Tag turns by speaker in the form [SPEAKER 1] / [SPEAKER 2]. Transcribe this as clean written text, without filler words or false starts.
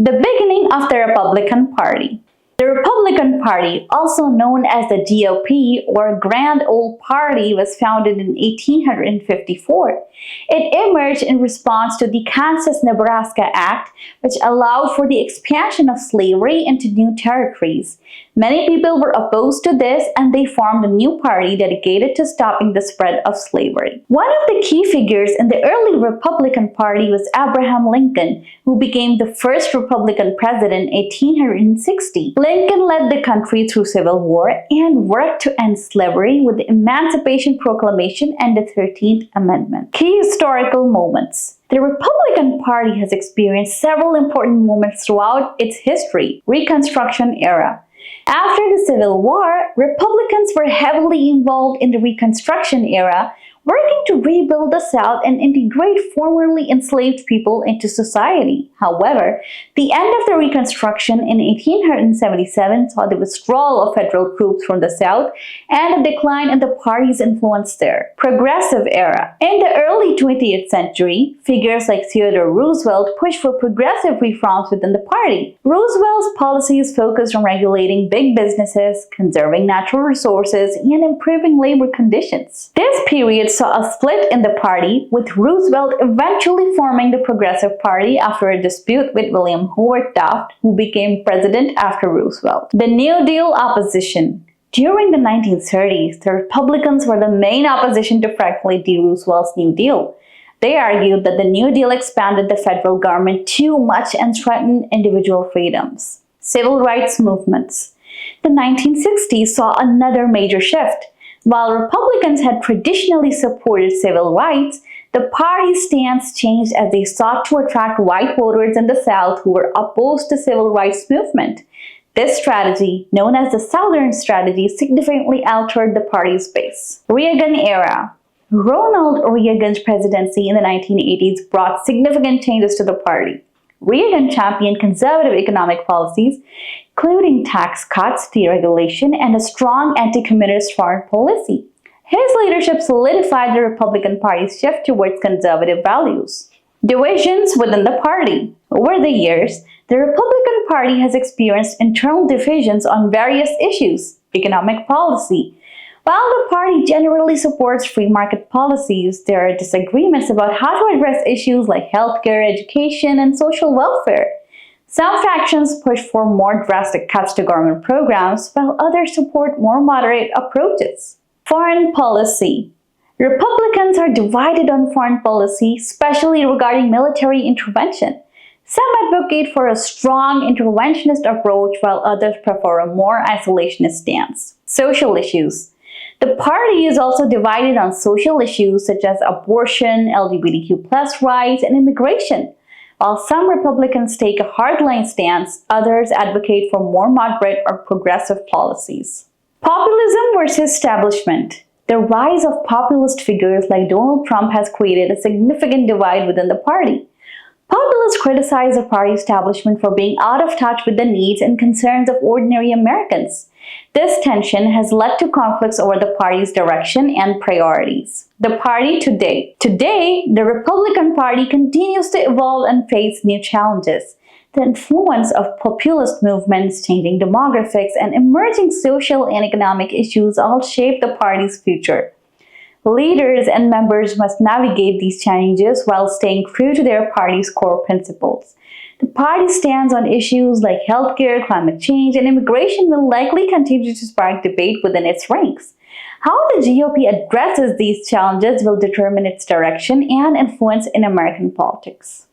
[SPEAKER 1] The beginning of the Republican Party. The Republican Party, also known as the GOP or Grand Old Party, was founded in 1854. It emerged in response to the Kansas-Nebraska Act, which allowed for the expansion of slavery into new territories. Many people were opposed to this, and they formed a new party dedicated to stopping the spread of slavery. One of the key figures in the early Republican Party was Abraham Lincoln, who became the first Republican president in 1860. Lincoln led the country through civil war and worked to end slavery with the Emancipation Proclamation and the 13th Amendment. Key historical moments. The Republican Party has experienced several important moments throughout its history. Reconstruction era. After the Civil War, Republicans were heavily involved in the Reconstruction era, working to rebuild the South and integrate formerly enslaved people into society. However, the end of the Reconstruction in 1877 saw the withdrawal of federal troops from the South and a decline in the party's influence there. Progressive era. In the early 20th century, figures like Theodore Roosevelt pushed for progressive reforms within the party. Roosevelt's policies focused on regulating big businesses, conserving natural resources, and improving labor conditions. This period saw a split in the party, with Roosevelt eventually forming the Progressive Party after a dispute with William Howard Taft, who became president after Roosevelt. The New Deal opposition. During the 1930s, the Republicans were the main opposition to Franklin D. Roosevelt's New Deal. They argued that the New Deal expanded the federal government too much and threatened individual freedoms. Civil rights movements. The 1960s saw another major shift. While Republicans had traditionally supported civil rights, the party's stance changed as they sought to attract white voters in the South who were opposed to the civil rights movement. This strategy, known as the Southern Strategy, significantly altered the party's base. Reagan era. Ronald Reagan's presidency in the 1980s brought significant changes to the party. Reagan championed conservative economic policies, including tax cuts, deregulation, and a strong anti-communist foreign policy. His leadership solidified the Republican Party's shift towards conservative values. Divisions within the party. Over the years, the Republican Party has experienced internal divisions on various issues, economic policy. While the party generally supports free market policies, there are disagreements about how to address issues like healthcare, education, and social welfare. Some factions push for more drastic cuts to government programs, while others support more moderate approaches. Foreign policy. Republicans are divided on foreign policy, especially regarding military intervention. Some advocate for a strong interventionist approach, while others prefer a more isolationist stance. Social issues. The party is also divided on social issues such as abortion, LGBTQ+ rights, and immigration. While some Republicans take a hardline stance, others advocate for more moderate or progressive policies. Populism versus establishment. The rise of populist figures like Donald Trump has created a significant divide within the party. Populists criticize the party establishment for being out of touch with the needs and concerns of ordinary Americans. This tension has led to conflicts over the party's direction and priorities. The party today. Today, the Republican Party continues to evolve and face new challenges. The influence of populist movements, changing demographics, and emerging social and economic issues all shape the party's future. Leaders and members must navigate these challenges while staying true to their party's core principles. The party stands on issues like healthcare, climate change, and immigration will likely continue to spark debate within its ranks. How the GOP addresses these challenges will determine its direction and influence in American politics.